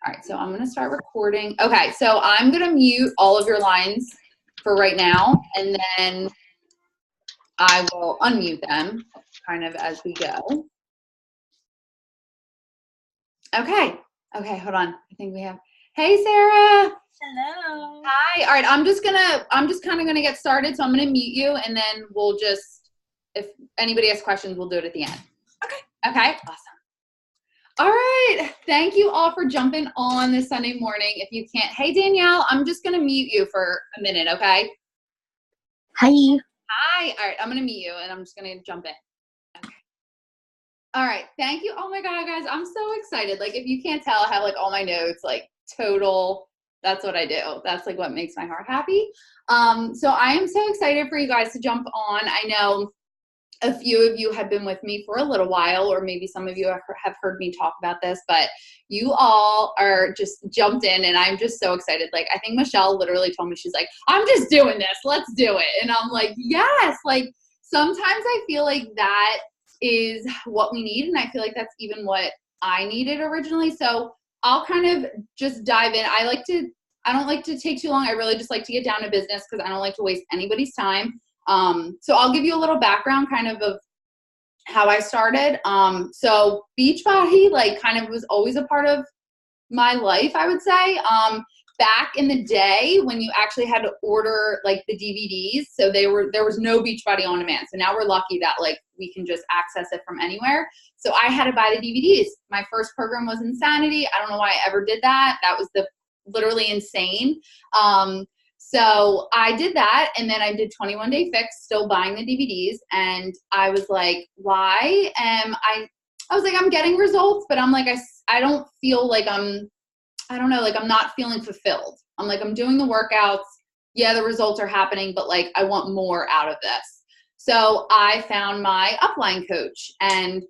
All right, so I'm going to start recording. Okay, so I'm going to mute all of your lines for right now, and then I will unmute them kind of as we go. Okay, hold on. I think we have, hey, Sarah. Hello. Hi. All right, I'm just kind of going to get started, so I'm going to mute you, and then we'll just, if anybody has questions, we'll do it at the end. Okay, awesome. All right. Thank you all for jumping on this Sunday morning. If you can't, hey, Danielle, I'm just going to mute you for a minute, okay? Hi. Hi. All right. I'm going to mute you, and I'm just going to jump in. Okay. All right. Thank you. Oh, my God, guys. I'm so excited. Like, if you can't tell, I have, like, all my notes, like, total. That's what I do. That's, like, what makes my heart happy. So I am so excited for you guys to jump on. I know a few of you have been with me for a little while, or maybe some of you have heard me talk about this, but you all are just jumped in, and I'm just so excited. Like, I think Michelle literally told me, she's like, I'm just doing this. Let's do it. And I'm like, yes. Like, sometimes I feel like that is what we need, and I feel like that's even what I needed originally. So I'll kind of just dive in. I don't like to take too long. I really just like to get down to business because I don't like to waste anybody's time. So I'll give you a little background kind of how I started. So Beachbody, like, kind of was always a part of my life, I would say. Back in the day when you actually had to order, like, the DVDs, so there was no Beachbody on demand. So now we're lucky that, like, we can just access it from anywhere. So I had to buy the DVDs. My first program was Insanity. I don't know why I ever did that. That was literally insane. So I did that, and then I did 21 Day Fix, still buying the DVDs, and I was like, why am I was like, I'm getting results, but I'm like, I don't feel like I'm not feeling fulfilled. I'm like, I'm doing the workouts. Yeah, the results are happening, but, like, I want more out of this. So I found my upline coach, and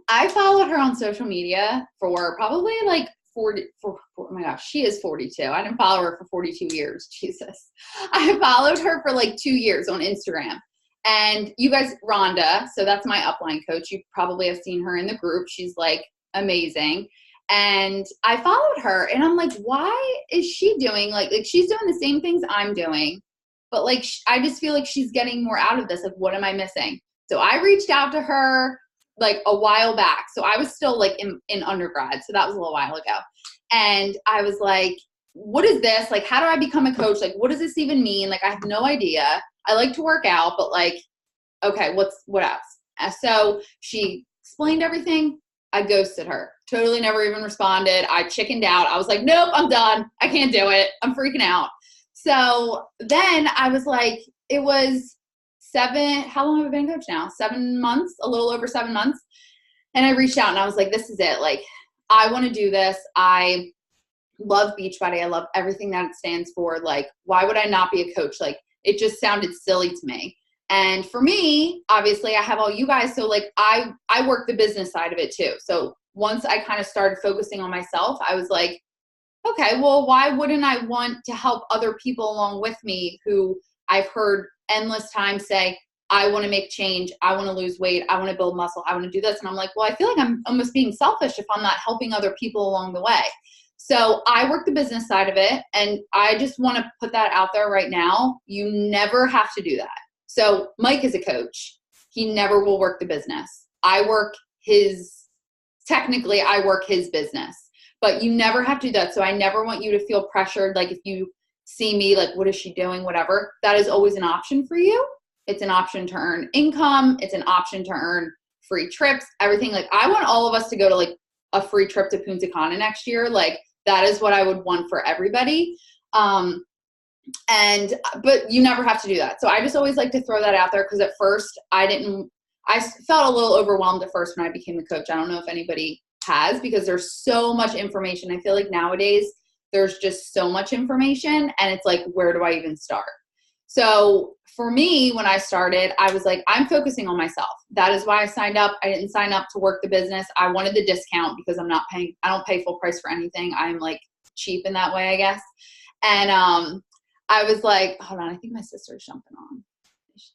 I followed her on social media for probably, like, oh my gosh, she is 42. I didn't follow her for 42 years. Jesus. I followed her for, like, 2 years on Instagram. And you guys, Rhonda, so that's my upline coach. You probably have seen her in the group. She's, like, amazing. And I followed her, and I'm like, why is she doing, like she's doing the same things I'm doing, but, like, I just feel like she's getting more out of this. Like, what am I missing? So I reached out to her, like, a while back. So I was still, like, in undergrad. So that was a little while ago. And I was like, what is this? Like, how do I become a coach? Like, what does this even mean? Like, I have no idea. I like to work out, but, like, okay, what else? So she explained everything. I ghosted her. Totally never even responded. I chickened out. I was like, nope, I'm done. I can't do it. I'm freaking out. So then I was like, it was how long have I been a coach now? 7 months, a little over 7 months. And I reached out, and I was like, this is it. Like, I want to do this. I love Beachbody. I love everything that it stands for. Like, why would I not be a coach? Like, it just sounded silly to me. And for me, obviously, I have all you guys. So, like, I work the business side of it too. So once I kind of started focusing on myself, I was like, okay, well, why wouldn't I want to help other people along with me who I've heard endless times say, I want to make change. I want to lose weight. I want to build muscle. I want to do this. And I'm like, well, I feel like I'm almost being selfish if I'm not helping other people along the way. So I work the business side of it. And I just want to put that out there right now. You never have to do that. So Mike is a coach. He never will work the business. I work his business. But you never have to do that. So I never want you to feel pressured. Like, if you see me, like, what is she doing? Whatever. That is always an option for you. It's an option to earn income. It's an option to earn free trips, everything. Like, I want all of us to go to, like, a free trip to Punta Cana next year. Like, that is what I would want for everybody. But you never have to do that. So I just always like to throw that out there, because at first I felt a little overwhelmed at first when I became a coach. I don't know if anybody has, because there's so much information. I feel like nowadays there's just so much information, and it's like, where do I even start? So for me, when I started, I was like, I'm focusing on myself. That is why I signed up. I didn't sign up to work the business. I wanted the discount because I don't pay full price for anything. I'm, like, cheap in that way, I guess. And I was like, hold on, I think my sister's jumping on. Is she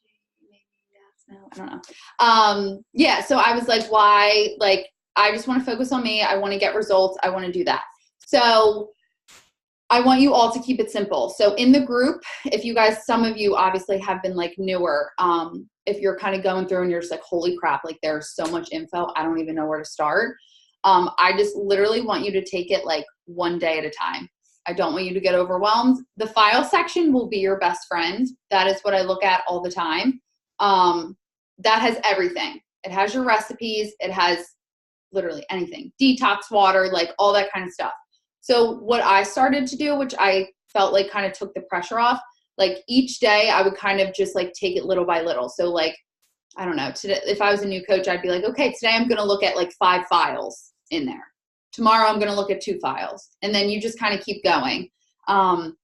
maybe? Yes, no, I don't know. Yeah, so I was like, why? Like, I just want to focus on me. I want to get results. I want to do that. So I want you all to keep it simple. So in the group, if you guys, some of you obviously have been like newer, if you're kind of going through and you're just like, holy crap, like there's so much info, I don't even know where to start. I just literally want you to take it like one day at a time. I don't want you to get overwhelmed. The file section will be your best friend. That is what I look at all the time. That has everything. It has your recipes. It has literally anything, detox water, like all that kind of stuff. So what I started to do, which I felt like kind of took the pressure off, like each day I would kind of just like take it little by little. So like, I don't know, today, if I was a new coach, I'd be like, okay, today I'm going to look at like 5 files in there. Tomorrow I'm going to look at 2 files. And then you just kind of keep going. So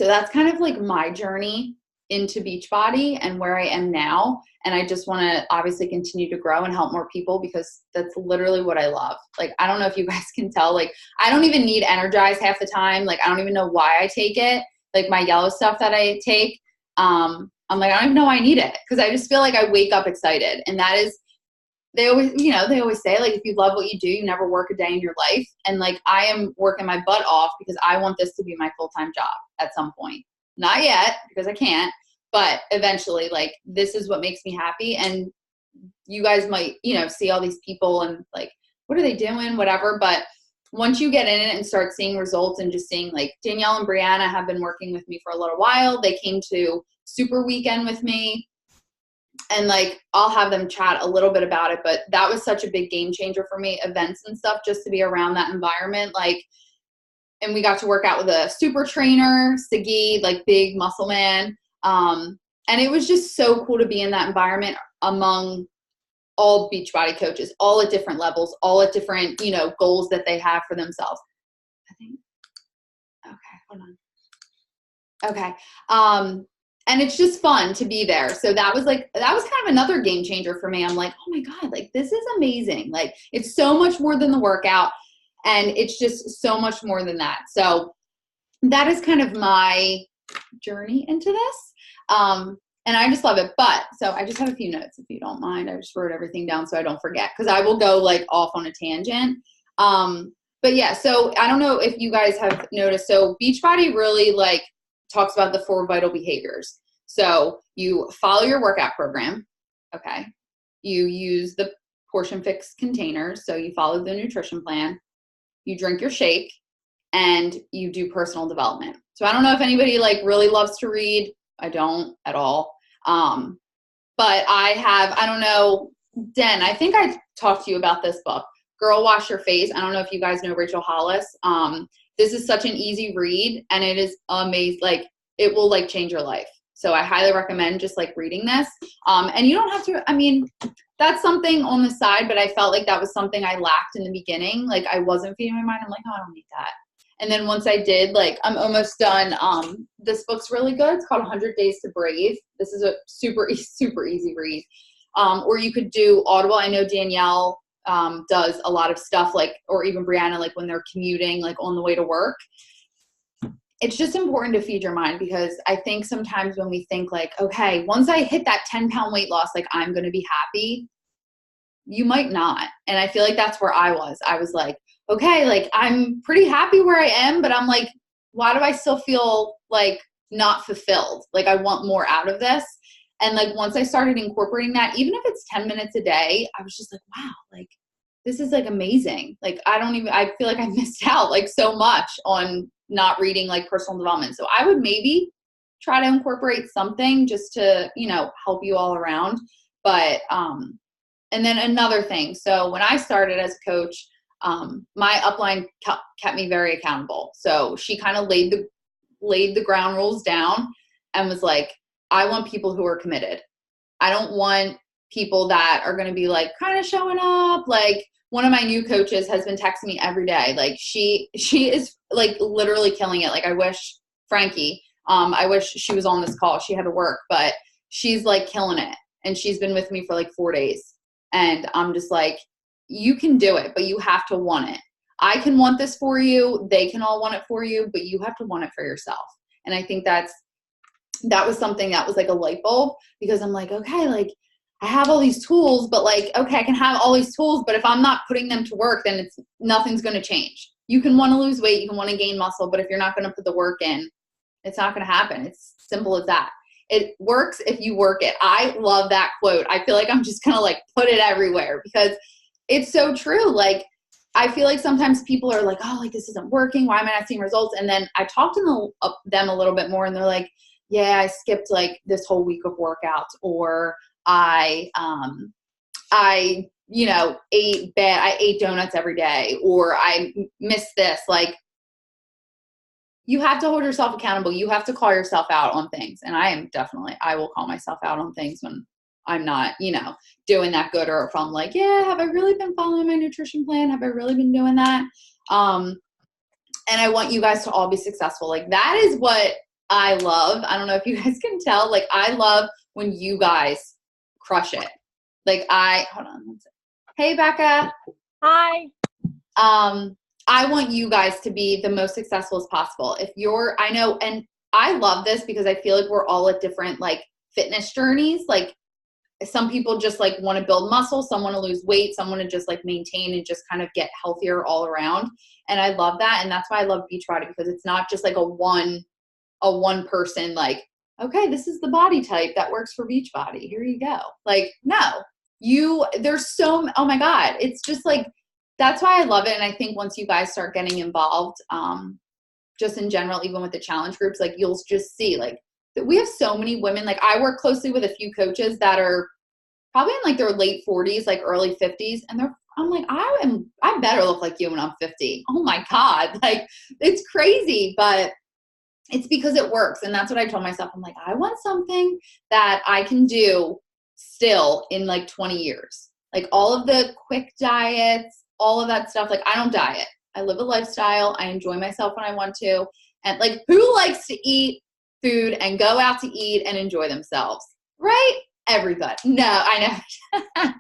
that's kind of like my journey into Beachbody and where I am now. And I just want to obviously continue to grow and help more people because that's literally what I love. Like, I don't know if you guys can tell, like, I don't even need Energize half the time. Like, I don't even know why I take it. Like my yellow stuff that I take, I'm like, I don't even know why I need it. Cause I just feel like I wake up excited. And that is, they always say, like, if you love what you do, you never work a day in your life. And like, I am working my butt off because I want this to be my full-time job at some point. Not yet, because I can't, but eventually, like, this is what makes me happy. And you guys might, see all these people and like, what are they doing? Whatever. But once you get in it and start seeing results and just seeing, like, Danielle and Brianna have been working with me for a little while. They came to Super Weekend with me. And like, I'll have them chat a little bit about it, but that was such a big game changer for me, events and stuff, just to be around that environment. Like, and we got to work out with a super trainer, Sagi, like big muscle man. And it was just so cool to be in that environment among all Beachbody coaches, all at different levels, all at different, goals that they have for themselves. I think, okay, hold on. Okay. And it's just fun to be there. So that was kind of another game changer for me. I'm like, oh my God, like, this is amazing. Like, it's so much more than the workout. And it's just so much more than that. So that is kind of my journey into this. And I just love it. But so I just have a few notes, if you don't mind. I just wrote everything down so I don't forget, because I will go like off on a tangent. But yeah, so I don't know if you guys have noticed. So Beachbody really like talks about the 4 vital behaviors. So you follow your workout program. Okay. You use the portion fixed containers. So you follow the nutrition plan, you drink your shake, and you do personal development. So I don't know if anybody like really loves to read. I don't at all. But I don't know, Den, I think I talked to you about this book, Girl Wash Your Face. I don't know if you guys know Rachel Hollis. This is such an easy read, and it is amazing. Like, it will like change your life. So I highly recommend just like reading this. And you don't have to, that's something on the side, but I felt like that was something I lacked in the beginning. Like, I wasn't feeding my mind. I'm like, oh, I don't need that. And then once I did, like, I'm almost done. This book's really good. It's called 100 Days to Brave. This is a super, super easy read. Or you could do Audible. I know Danielle does a lot of stuff, like, or even Brianna, like when they're commuting, like on the way to work. It's just important to feed your mind, because I think sometimes when we think like, okay, once I hit that 10-pound weight loss, like, I'm going to be happy, you might not. And I feel like that's where I was. I was like, okay, like, I'm pretty happy where I am, but I'm like, why do I still feel like not fulfilled? Like, I want more out of this. And like, once I started incorporating that, even if it's 10 minutes a day, I was just like, wow, like, this is like amazing. Like, I feel like I missed out like so much on not reading like personal development. So I would maybe try to incorporate something just to, help you all around. But, and then another thing. So when I started as a coach, my upline kept me very accountable. So she kind of laid the ground rules down and was like, I want people who are committed. I don't want people that are going to be like kind of showing up. Like, one of my new coaches has been texting me every day. Like, she is like literally killing it. Like, I wish Frankie, I wish she was on this call. She had to work, but she's like killing it. And she's been with me for like 4 days. And I'm just like, you can do it, but you have to want it. I can want this for you. They can all want it for you, but you have to want it for yourself. And I think that was something that was like a light bulb, because I'm like, okay, like, I have all these tools, but like, okay, I can have all these tools, but if I'm not putting them to work, then nothing's going to change. you can want to lose weight, you can want to gain muscle, but if you're not going to put the work in, it's not going to happen. It's simple as that. It works if you work it. I love that quote. I feel like I'm just going to like put it everywhere because it's so true. Like, I feel like sometimes people are like, oh, like this isn't working. Why am I not seeing results? And then I talk to them a little bit more and they're like, yeah, I skipped like this whole week of workouts, or I you know, I ate donuts every day, or I missed this. Like, you have to hold yourself accountable. You have to call yourself out on things. And I will call myself out on things when I'm not, you know, doing that good, or if I'm like, yeah, have I really been following my nutrition plan? Have I really been doing that? And I want you guys to all be successful. Like, that is what I love. I don't know if you guys can tell. Like, I love when you guys crush it. Like, hold on one second. Hey, Becca. Hi. I want you guys to be the most successful as possible. I know, and I love this because I feel like we're all at different like fitness journeys. Like, some people just like want to build muscle, some want to lose weight, some want to just like maintain and just kind of get healthier all around. And I love that. And that's why I love Beachbody, because it's not just like a one person, like, okay, this is the body type that works for Beachbody. Here you go. Like, no, oh my God. It's just like, that's why I love it. And I think once you guys start getting involved, just in general, even with the challenge groups, like, you'll just see like that we have so many women. Like, I work closely with a few coaches that are probably in like their late 40s, like early 50s. And I'm like, I better look like you when I'm 50. Oh my God. Like, it's crazy, but it's because it works. And that's what I told myself. I'm like, I want something that I can do still in like 20 years. Like, all of the quick diets, all of that stuff. Like, I don't diet. I live a lifestyle. I enjoy myself when I want to. And like, who likes to eat food and go out to eat and enjoy themselves? Right? Everybody. No, I know.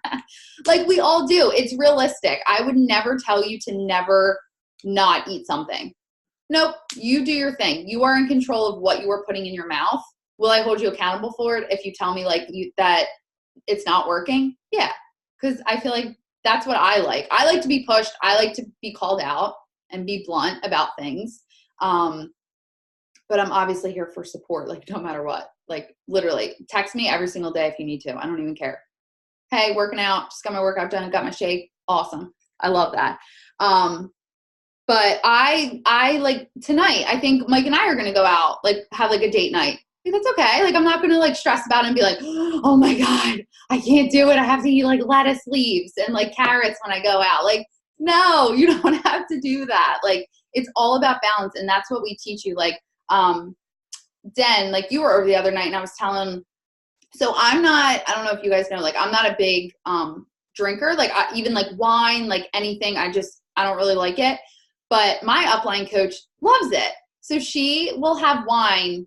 Like, we all do. It's realistic. I would never tell you to never not eat something. Nope. You do your thing. You are in control of what you are putting in your mouth. Will I hold you accountable for it if you tell me like that it's not working? Yeah. Because I feel like that's what I like. I like to be pushed. I like to be called out and be blunt about things. But I'm obviously here for support, like, no matter what. Like, literally, text me every single day if you need to. I don't even care. Hey, working out, just got my workout done, got my shake. Awesome. I love that. But I like tonight, I think Mike and I are going to go out, like, have like a date night. Like, that's okay. Like, I'm not going to like stress about it and be like, oh my God, I can't do it. I have to eat like lettuce leaves and like carrots when I go out. Like, no, you don't have to do that. Like, it's all about balance. And that's what we teach you. Like, Den, like, you were over the other night and I was telling, so I don't know if you guys know, like, I'm not a big drinker. Like, even like wine, like anything, I don't really like it. But my upline coach loves it. So she will have wine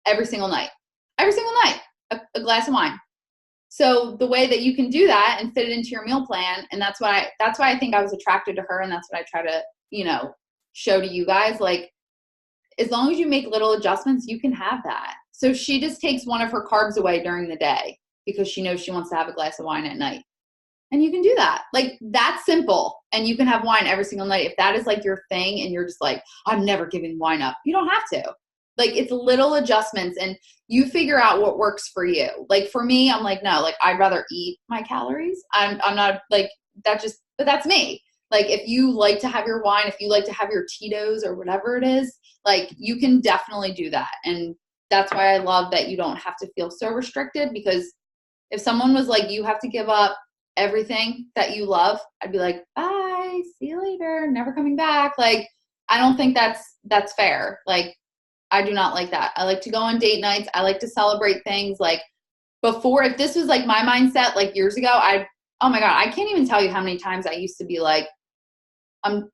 every single night, a glass of wine. So the way that you can do that and fit it into your meal plan, and that's why I think I was attracted to her, and that's what I try to, you know, show to you guys. Like, as long as you make little adjustments, you can have that. So she just takes one of her carbs away during the day because she knows she wants to have a glass of wine at night. And you can do that. Like, that's simple. And you can have wine every single night. If that is like your thing and you're just like, I'm never giving wine up, you don't have to. Like, it's little adjustments and you figure out what works for you. Like, for me, I'm like, no, like, I'd rather eat my calories. I'm not like that, but that's me. Like, if you like to have your wine, if you like to have your Tito's or whatever it is, like, you can definitely do that. And that's why I love that you don't have to feel so restricted, because if someone was like, you have to give up everything that you love, I'd be like, bye, see you later, never coming back. Like, I don't think that's fair. Like, I do not like that. I like to go on date nights. I like to celebrate things. Like, before, if this was like my mindset like years ago, oh my God, I can't even tell you how many times I used to be like,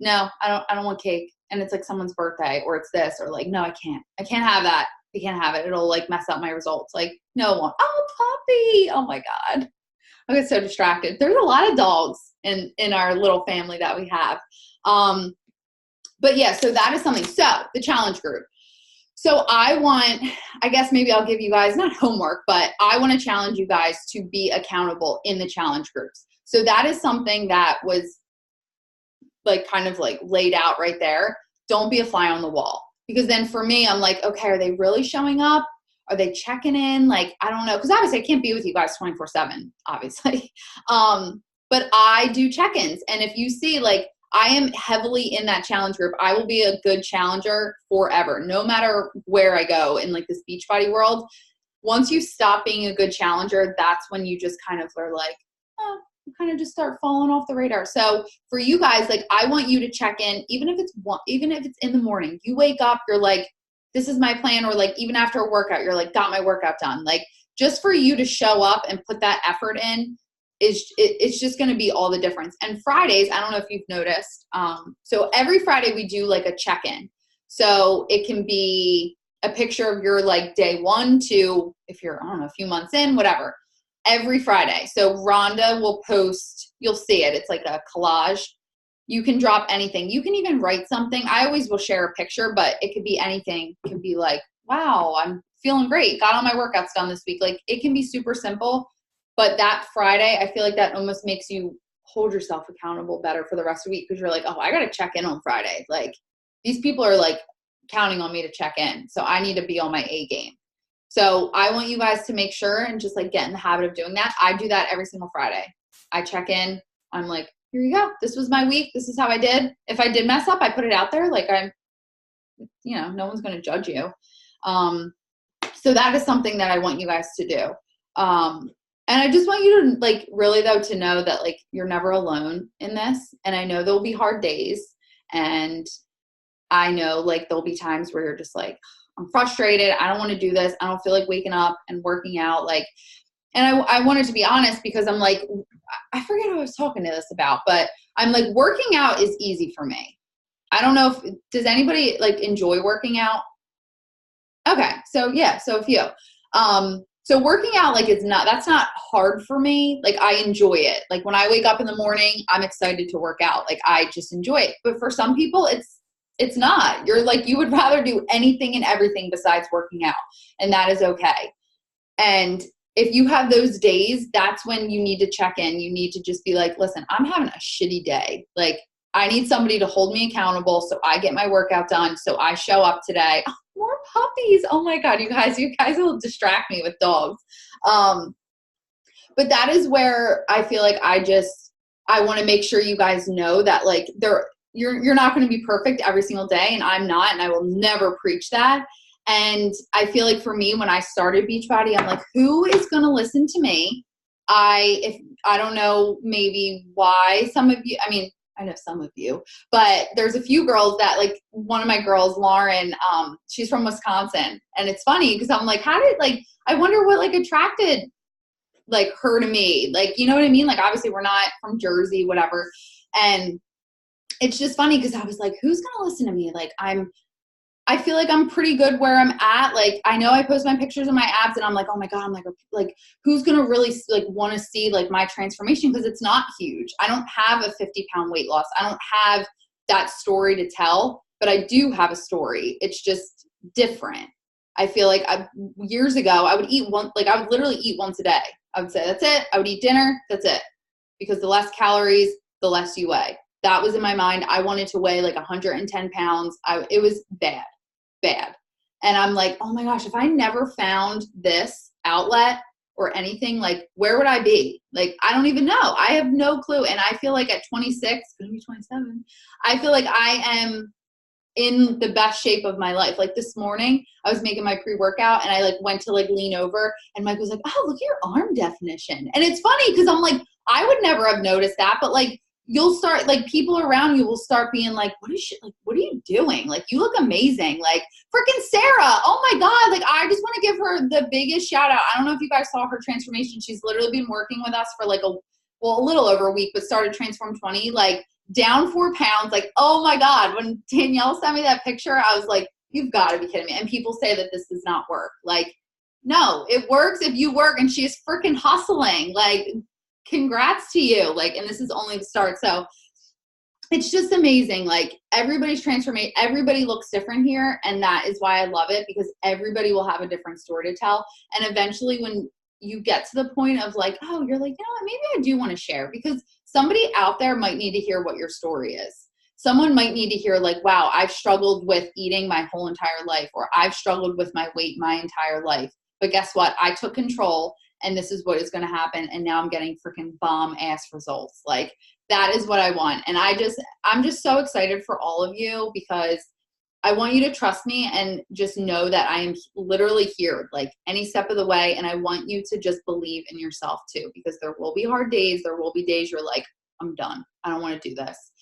no, I don't want cake. And it's like someone's birthday, or it's this, or like, no, I can't have that. I can't have it. It'll like mess up my results. Like, no one. Oh, puppy. Oh my God. I get so distracted. There's a lot of dogs in our little family that we have. But yeah, so that is something. So the challenge group. So I guess maybe I'll give you guys, not homework, but I want to challenge you guys to be accountable in the challenge groups. So that is something that was like kind of like laid out right there, don't be a fly on the wall. Because then for me, I'm like, okay, are they really showing up? Are they checking in? Like, I don't know. Because obviously I can't be with you guys 24/7, obviously. But I do check-ins. And if you see, like, I am heavily in that challenge group. I will be a good challenger forever, no matter where I go in like this Beachbody world. Once you stop being a good challenger, that's when you just kind of are like, oh, you kind of just start falling off the radar. So for you guys, like, I want you to check in, even if it's in the morning. You wake up, you're like, this is my plan, or like even after a workout, you're like, got my workout done. Like, just for you to show up and put that effort in it's just going to be all the difference. And Fridays, I don't know if you've noticed. So every Friday we do like a check-in. So it can be a picture of your like day 1 to, if you're, I don't know, a few months in, whatever, every Friday. So Rhonda will post, you'll see it. It's like a collage. You can drop anything. You can even write something. I always will share a picture, but it could be anything. It could be like, wow, I'm feeling great. Got all my workouts done this week. Like, it can be super simple, but that Friday, I feel like that almost makes you hold yourself accountable better for the rest of the week, because you're like, oh, I got to check in on Friday. Like, these people are like counting on me to check in. So I need to be on my A game. So I want you guys to make sure and just like get in the habit of doing that. I do that every single Friday. I check in. I'm like, here you go. This was my week. This is how I did. If I did mess up, I put it out there. Like, no one's going to judge you. So that is something that I want you guys to do. And I just want you to like really though to know that like you're never alone in this. And I know there'll be hard days, and I know like there'll be times where you're just like, I'm frustrated. I don't want to do this. I don't feel like waking up and working out. Like, and I wanted to be honest, because I'm like, I forget who I was talking to this about, but I'm like, working out is easy for me. I don't know does anybody like enjoy working out? Okay. So yeah. So a few. So working out, like, that's not hard for me. Like, I enjoy it. Like, when I wake up in the morning, I'm excited to work out. Like, I just enjoy it. But for some people, it's not. You're like, you would rather do anything and everything besides working out. And that is okay. And if you have those days, that's when you need to check in. You need to just be like, listen, I'm having a shitty day. Like, I need somebody to hold me accountable so I get my workout done, so I show up today. Oh, more puppies. Oh my God, you guys will distract me with dogs. But that is where I feel like I want to make sure you guys know that like you're not going to be perfect every single day, and I'm not, and I will never preach that. And I feel like for me, when I started Beachbody, I'm like, who is going to listen to me? I don't know, maybe why some of you, I mean, I know some of you, but there's a few girls that like, one of my girls, Lauren, she's from Wisconsin. And it's funny because I'm like, I wonder what like attracted like her to me. Like, you know what I mean? Like, obviously we're not from Jersey, whatever. And it's just funny because I was like, who's going to listen to me? Like, I feel like I'm pretty good where I'm at. Like, I know I post my pictures of my abs and I'm like, oh my God, I'm like, who's going to really like want to see like my transformation? Because it's not huge. I don't have a 50-pound weight loss. I don't have that story to tell, but I do have a story. It's just different. I feel like years ago, I would literally eat once a day. I would say, that's it. I would eat dinner. That's it. Because the less calories, the less you weigh. That was in my mind. I wanted to weigh like 110 pounds. It was bad. And I'm like, oh my gosh, if I never found this outlet or anything, like, where would I be? Like, I don't even know. I have no clue. And I feel like at 26, gonna be 27, I feel like I am in the best shape of my life. Like, this morning I was making my pre-workout and I like went to like lean over and Mike was like, oh, look at your arm definition. And it's funny because I'm like, I would never have noticed that, but like, you'll start, like, people around you will start being like, what are you doing? Like, you look amazing. Like, freaking Sarah. Oh my God. Like, I just want to give her the biggest shout out. I don't know if you guys saw her transformation. She's literally been working with us for like a little over a week, but started Transform 20, like down 4 pounds. Like, oh my God. When Danielle sent me that picture, I was like, you've got to be kidding me. And people say that this does not work. Like, no, it works if you work, and she is freaking hustling. Like, congrats to you. Like, and this is only the start. So it's just amazing. Like, everybody's transformation, everybody looks different here. And that is why I love it, because everybody will have a different story to tell. And eventually when you get to the point of like, oh, you're like, you know what, maybe I do want to share, because somebody out there might need to hear what your story is. someone might need to hear like, wow, I've struggled with eating my whole entire life, or I've struggled with my weight my entire life. But guess what? I took control, and this is what is going to happen. And now I'm getting freaking bomb ass results. Like, that is what I want. And I'm just so excited for all of you, because I want you to trust me and just know that I am literally here, like any step of the way. And I want you to just believe in yourself too, because there will be hard days. There will be days you're like, I'm done. I don't want to do this.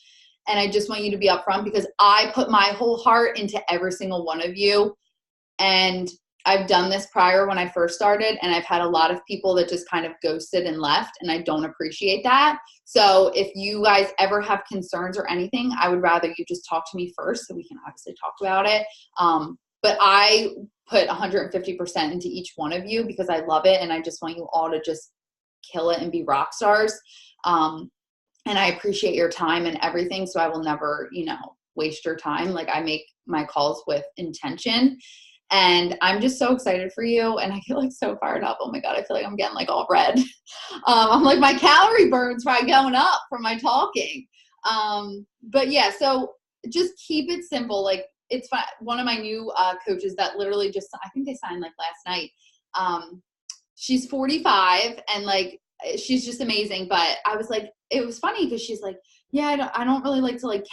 And I just want you to be upfront, because I put my whole heart into every single one of you. And I've done this prior when I first started, and I've had a lot of people that just kind of ghosted and left, and I don't appreciate that. So if you guys ever have concerns or anything, I would rather you just talk to me first, so we can obviously talk about it. But I put 150% into each one of you, because I love it, and I just want you all to just kill it and be rock stars. And I appreciate your time and everything, so I will never, waste your time. Like, I make my calls with intention. And I'm just so excited for you. And I feel like so fired up. Oh my God, I feel like I'm getting like all red. I'm like, my calorie burn's probably going up from my talking. But yeah, so just keep it simple. Like, it's fine. One of my new coaches that literally just, I think they signed like last night. She's 45 and like, she's just amazing. But I was like, it was funny because she's like, yeah, I don't really like to like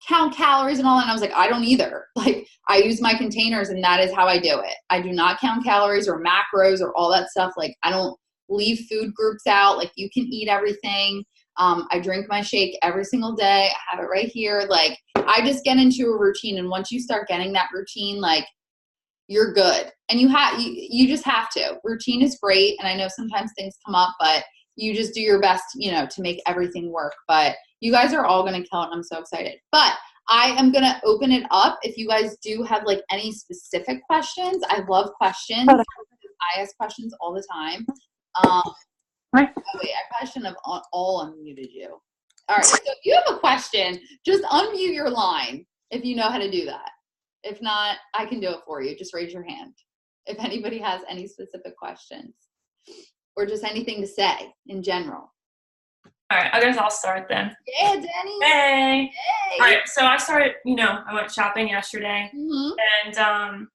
count calories and all that. And I was like, I don't either. Like, I use my containers, and that is how I do it. I do not count calories or macros or all that stuff. Like, I don't leave food groups out. Like, you can eat everything. I drink my shake every single day. I have it right here. Like, I just get into a routine. And once you start getting that routine, like, you're good. And you just have to. Routine is great. And I know sometimes things come up, but you just do your best, to make everything work. But you guys are all going to kill it, and I'm so excited. But I am going to open it up. If you guys do have like any specific questions, I love questions. I ask questions all the time. Oh wait, I probably shouldn't have all unmuted you. All right, so if you have a question, just unmute your line if you know how to do that. If not, I can do it for you. Just raise your hand if anybody has any specific questions or just anything to say in general. All right, I guess I'll start then. Yeah, Danny. Hey. All right, so I started, I went shopping yesterday. Mm-hmm. And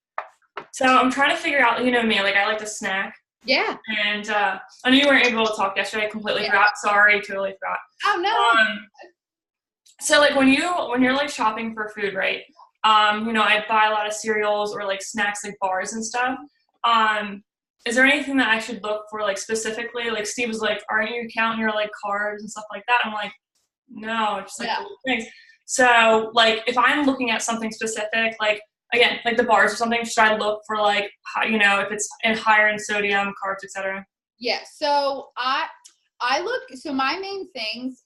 so I'm trying to figure out, me, like I like to snack. Yeah. And I knew you weren't able to talk yesterday. I completely forgot. Sorry, totally forgot. Oh, no. So like when you're like shopping for food, right? I buy a lot of cereals or like snacks, like bars and stuff. Is there anything that I should look for, like, specifically? Like, Steve was like, aren't you counting your, like, carbs and stuff like that? I'm like, no, just, like, little things. So, like, if I'm looking at something specific, like, again, like the bars or something, should I look for, like, if it's higher in sodium, carbs, etc.? Yeah, so I look, so my main things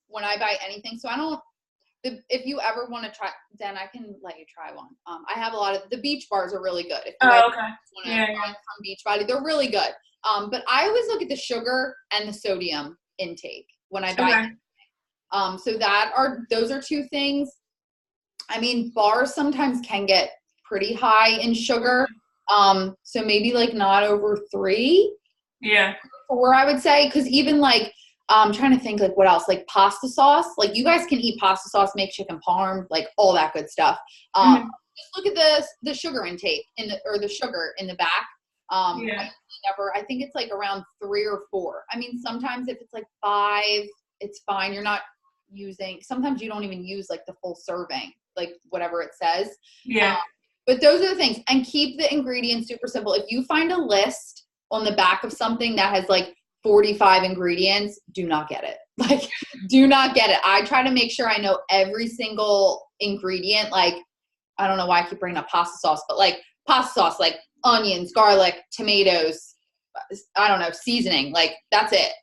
when I buy anything, so I don't, if you ever want to try, then I can let you try one. I have a lot of, the Beach Bars are really good. If you okay. want to try some Beachbody, they're really good. But I always look at the sugar and the sodium intake when I buy anything. So those are two things. I mean, bars sometimes can get pretty high in sugar. So maybe like not over 3. Yeah. 4, I would say. Cause even like, I'm trying to think like what else, like pasta sauce, like you guys can eat pasta sauce, make chicken parm, like all that good stuff. Just look at the sugar intake or the sugar in the back. I think it's like around 3 or 4. I mean, sometimes if it's like 5, it's fine. You're not using, sometimes you don't even use like the full serving, like whatever it says. Yeah. But those are the things, and keep the ingredients super simple. If you find a list on the back of something that has like 45 ingredients, do not get it. Like, do not get it. I try to make sure I know every single ingredient. Like, I don't know why I keep bringing up pasta sauce, but like pasta sauce, like onions, garlic, tomatoes, I don't know, seasoning, like that's it.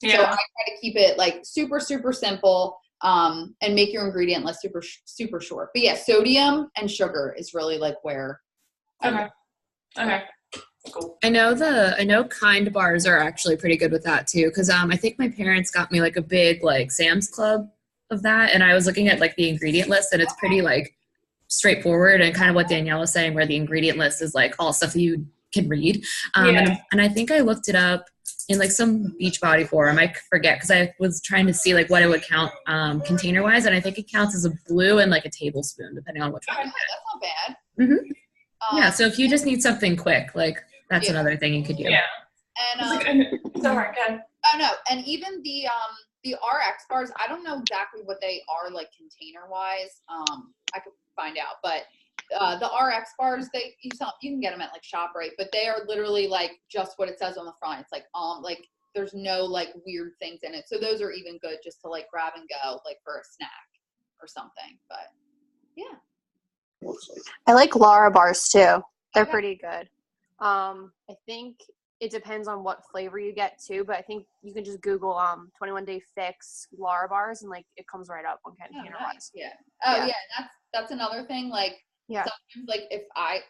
Yeah. So I try to keep it like super, super simple, and make your ingredient list super, super short. But yeah, sodium and sugar is really like where. Okay. Cool. I know Kind bars are actually pretty good with that too, because I think my parents got me like a big like Sam's Club of that, and I was looking at like the ingredient list, and it's pretty like straightforward and kind of what Danielle was saying, where the ingredient list is like all stuff you can read. Yeah. And I think I looked it up in like some Beachbody forum. I forget because I was trying to see like what it would count container wise, and I think it counts as a blue and like a tablespoon depending on which one. Oh, that's not bad. Yeah, so if you just need something quick, like that's another thing you could do. Yeah. And Sorry, good. oh no, and even the RX bars, I don't know exactly what they are like container wise. I could find out, but the RX bars, you can get them at like ShopRite, but they are literally like just what it says on the front. It's like there's no like weird things in it. So those are even good just to like grab and go like for a snack or something. But yeah. I like Lara bars too. They're Okay. pretty good. I think it depends on what flavor you get too, but I think you can just Google 21 Day Fix Lara bars and like it comes right up on container wise. Yeah. Oh Yeah. yeah, that's another thing. Like sometimes like if I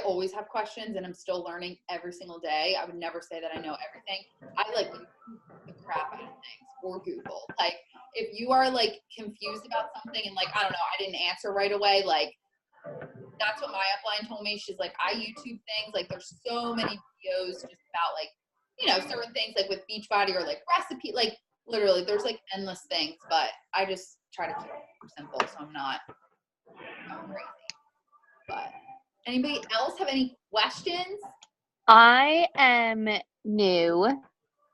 always have questions and I'm still learning every single day. I would never say that I know everything. I like the crap out of things or Google. Like if you are like confused about something and like I don't know, I didn't answer right away, like that's what my upline told me. She's like, I YouTube things. Like there's so many videos just about like, you know, certain things like with Beachbody or like recipe, like literally there's like endless things, but I just try to keep it more simple so I'm not crazy. But anybody else have any questions? I am new.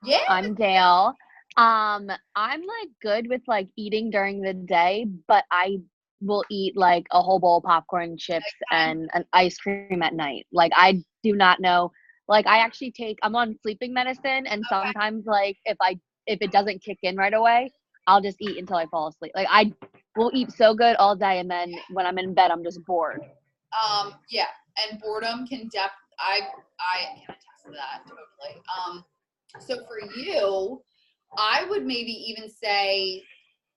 Yeah. I'm Dale. I'm like good with like eating during the day, but I will eat like a whole bowl of popcorn, chips, and an ice cream at night. Like I do not know. Like I'm on sleeping medicine, and sometimes like if it doesn't kick in right away, I'll just eat until I fall asleep. Like I will eat so good all day, and then when I'm in bed, I'm just bored. Yeah, and boredom can I can attest to that totally. So for you, I would maybe even say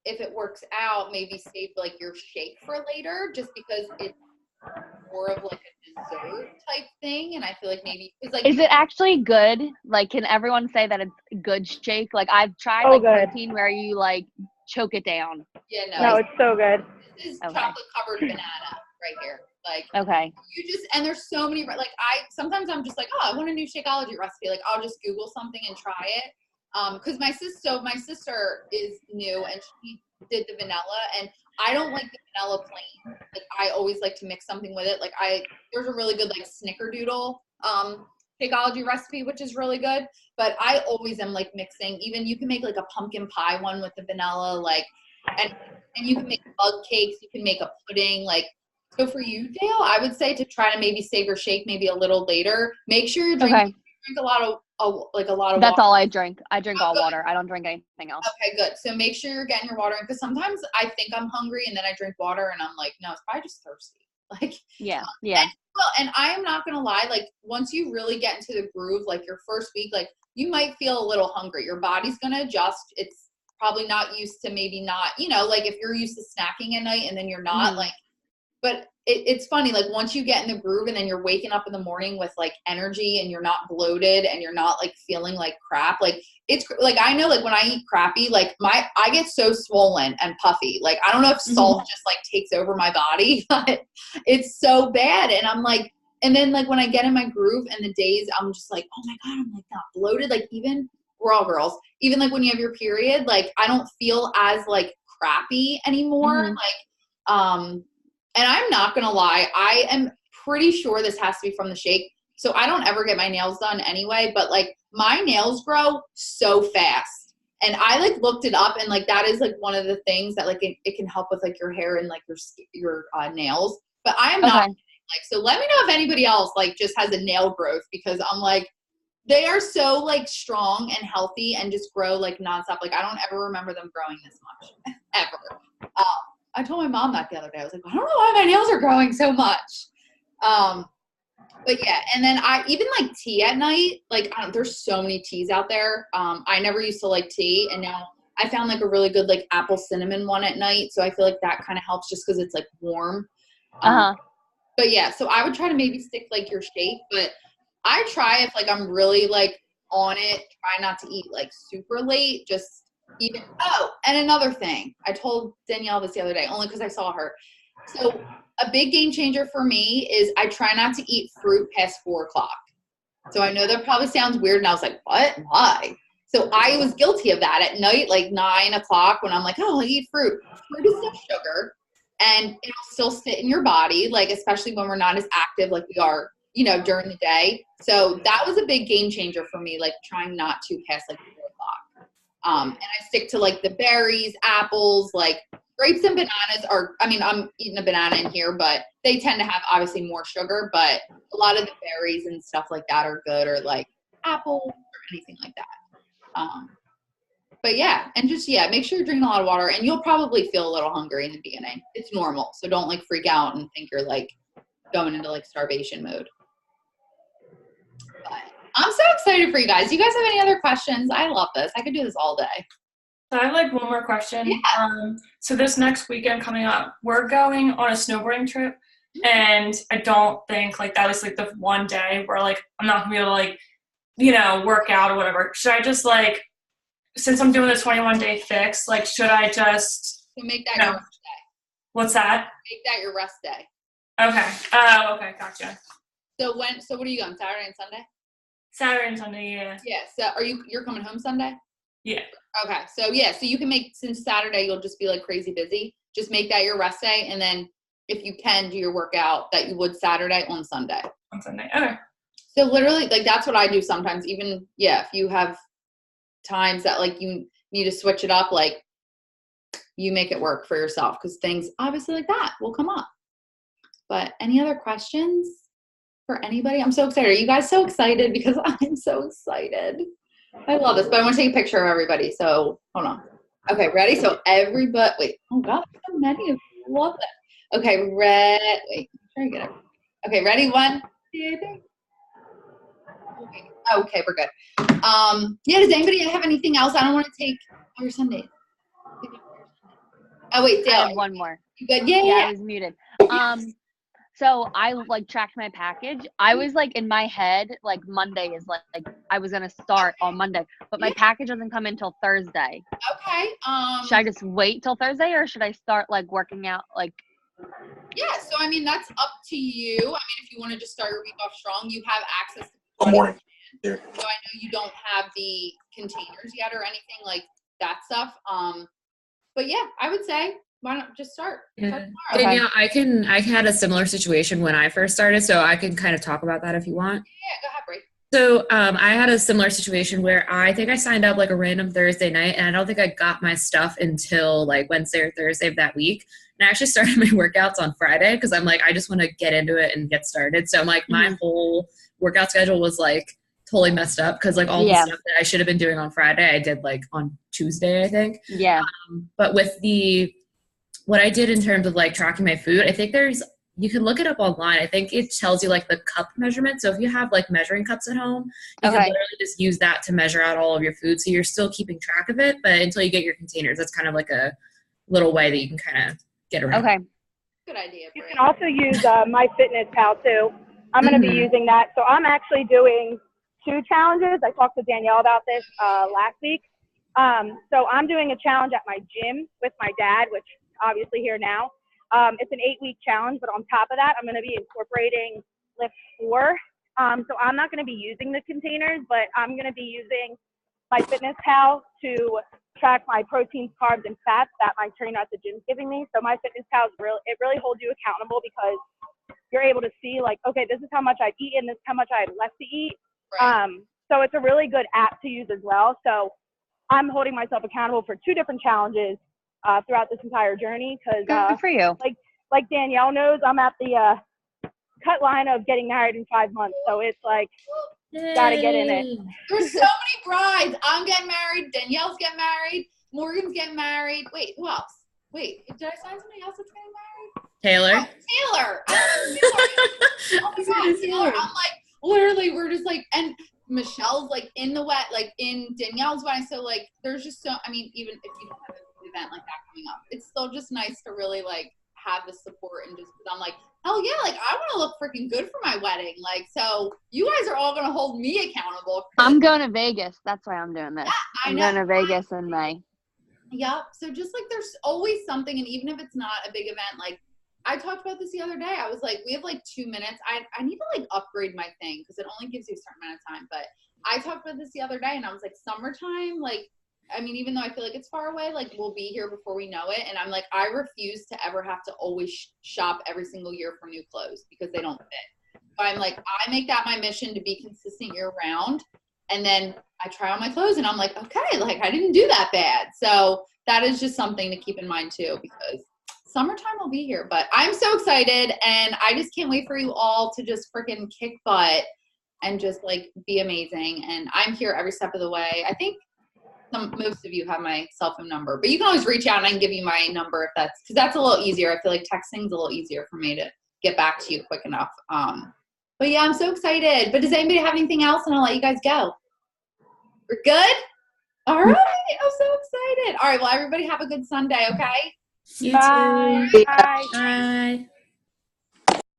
if it works out, maybe save like your shake for later, just because it's more of like a dessert type thing, and I feel like maybe it's like. Is it actually good? Like, can everyone say that it's a good shake? Like, I've tried protein where you like choke it down. Yeah, no, it's so good. This is chocolate covered banana right here. Like, you just, and there's so many, like sometimes I'm just like, oh, I want a new Shakeology recipe. Like I'll just Google something and try it. Cause my sister is new and she did the vanilla and I don't like the vanilla plain. Like I always like to mix something with it. Like there's a really good like snickerdoodle, Shakeology recipe, which is really good, but I always am like mixing, even you can make like a pumpkin pie one with the vanilla, like, and you can make bug cakes, you can make a pudding, like, so for you, Dale, I would say to try to maybe save your shake maybe a little later. Make sure you drink a lot of water. That's all I drink. I drink all water. I don't drink anything else. Okay, good. So make sure you're getting your water in, because sometimes I think I'm hungry and then I drink water and I'm like, no, it's probably just thirsty. Like yeah. And I am not gonna lie, like once you really get into the groove, like your first week, like you might feel a little hungry. Your body's gonna adjust. It's probably not used to maybe not, you know, like if you're used to snacking at night and then you're not like. But it's funny, like once you get in the groove and then you're waking up in the morning with like energy and you're not bloated and you're not like feeling like crap. Like it's like, I know like when I eat crappy, like I get so swollen and puffy. Like, I don't know if salt just like takes over my body, but it's so bad. And I'm like, and then like when I get in my groove and the days I'm just like, oh my God, I'm like not bloated. Like even, we're all girls, even like when you have your period, like I don't feel as like crappy anymore. Like, and I'm not going to lie, I am pretty sure this has to be from the shake. So I don't ever get my nails done anyway, but like my nails grow so fast. And I like looked it up and like that is like one of the things that like it can help with like your hair and like your nails. But I am not like, so let me know if anybody else like just has a nail growth, because I'm like, they are so like strong and healthy and just grow like nonstop. Like I don't ever remember them growing this much ever. I told my mom that the other day. I was like, I don't know why my nails are growing so much. But yeah, and then I even like tea at night. Like there's so many teas out there. I never used to like tea, and now I found like a really good like apple cinnamon one at night. So I feel like that kind of helps just because it's like warm. But yeah, so I would try to maybe stick like your shake, but I try if like I'm really like on it, try not to eat like super late, just even. Oh, and another thing, I told Danielle this the other day, only because I saw her. So a big game changer for me is I try not to eat fruit past 4 o'clock. So I know that probably sounds weird. And I was like, what? Why? So I was guilty of that at night, like 9 o'clock when I'm like, oh, I'll eat fruit. Fruit is no sugar and it'll still sit in your body, like especially when we're not as active like we are, during the day. So that was a big game changer for me, like trying not to pass like 4 o'clock. And I stick to like the berries, apples, like grapes and bananas I'm eating a banana in here, but they tend to have obviously more sugar, but a lot of the berries and stuff like that are good, or like apples or anything like that. But yeah, and just, make sure you're drinking a lot of water, and you'll probably feel a little hungry in the beginning. It's normal. So don't like freak out and think you're like going into like starvation mode. But I'm so excited for you guys. Do you guys have any other questions? I love this. I could do this all day. So I have like one more question. Yeah. So this next weekend coming up, we're going on a snowboarding trip, and I don't think like that was like the one day where like I'm not gonna be able to like, work out or whatever. Should I just like, since I'm doing the 21-day fix, like should I just make that your rest day? What's that? Make that your rest day. Okay. Oh, okay, gotcha. So what are you going, Saturday and Sunday? Saturday and Sunday, yeah. Yeah. So you're coming home Sunday? Yeah. Okay. So so you can since Saturday you'll just be like crazy busy, just make that your rest day, and then if you can do your workout that you would Saturday on Sunday. On Sunday. Okay. So literally, like that's what I do sometimes. Even if you have times that like you need to switch it up, like you make it work for yourself, because things obviously like that will come up. But any other questions for anybody? I'm so excited. Are you guys so excited? Because I'm so excited. I love this, but I want to take a picture of everybody. So hold on. Okay, ready? So everybody, wait. Oh God, so many of you. Love that. Okay, wait. I'm trying to get it. Okay, ready? 1, 2, 3. Okay, we're good. Does anybody have anything else? I don't want to take your Sunday. Oh wait, Dale. I have one more. You good? Yeah. I was muted. So I like tracked my package. I was like in my head, like Monday is like I was gonna start on Monday, but my package doesn't come in till Thursday. Okay. Should I just wait till Thursday, or should I start like working out like? Yeah. So I mean, that's up to you. I mean, if you want to just start your week off strong, you have access to. Good morning. So I know you don't have the containers yet or anything like that stuff. But yeah, I would say why not just start? Yeah. Danielle, I had a similar situation when I first started, so I can kind of talk about that if you want. Yeah, go ahead, Brie. So I had a similar situation where I think I signed up like a random Thursday night, and I don't think I got my stuff until like Wednesday or Thursday of that week. And I actually started my workouts on Friday because I'm like, I just want to get into it and get started. So I'm like, my whole workout schedule was like totally messed up because like all the stuff that I should have been doing on Friday, I did like on Tuesday, I think. Yeah. But with what I did in terms of like tracking my food, I think you can look it up online. I think it tells you like the cup measurement. So if you have like measuring cups at home, you can literally just use that to measure out all of your food. So you're still keeping track of it, but until you get your containers, that's kind of like a little way that you can kind of get around. Okay. Good idea. You can also use MyFitnessPal too. I'm going to be using that. So I'm actually doing 2 challenges. I talked to Danielle about this last week. So I'm doing a challenge at my gym with my dad, which obviously here now. It's an 8-week challenge, but on top of that, I'm going to be incorporating Lift 4. So I'm not going to be using the containers, but I'm going to be using MyFitnessPal to track my proteins, carbs, and fats that my trainer at the gym is giving me. So MyFitnessPal really holds you accountable because you're able to see like, okay, this is how much I've eaten, this is how much I had left to eat. Right. So it's a really good app to use as well. So I'm holding myself accountable for 2 different challenges throughout this entire journey because Good for you. Like Danielle knows, I'm at the cut line of getting married in 5 months. So it's like, gotta get in it. There's so many brides. I'm getting married. Danielle's getting married. Morgan's getting married. Wait, who else? Wait, did I sign somebody else that's getting married? Taylor. Oh, Taylor. Oh my God, Taylor. I'm like, literally, we're just like, and Michelle's like in the wet, like in Danielle's wedding. So like, there's just so, I mean, even if you don't have an event like that coming up, it's still just nice to really like have the support and just, because I'm like, hell yeah, like I want to look freaking good for my wedding. Like, so you guys are all going to hold me accountable. I'm going to Vegas. That's why I'm doing this. Yeah, I'm going to Vegas in May. Yep. So just like there's always something, and even if it's not a big event, like I talked about this the other day. I was like, we have like 2 minutes. I need to like upgrade my thing because it only gives you a certain amount of time. But I talked about this the other day and I was like, summertime, like, I mean, even though I feel like it's far away, like we'll be here before we know it. And I'm like, I refuse to ever have to always shop every single year for new clothes because they don't fit. So I'm like, I make that my mission to be consistent year round. And then I try on my clothes and I'm like, okay, like I didn't do that bad. So that is just something to keep in mind too, because summertime will be here. But I'm so excited and I just can't wait for you all to just freaking kick butt and just like be amazing. And I'm here every step of the way. I think most of you have my cell phone number, but you can always reach out and I can give you my number if that's, because that's a little easier. I feel like texting's a little easier for me to get back to you quick enough. But yeah, I'm so excited. But does anybody have anything else? And I'll let you guys go. We're good? All right. I'm so excited. All right. Well, everybody have a good Sunday, okay? You Bye. too. Bye. Bye.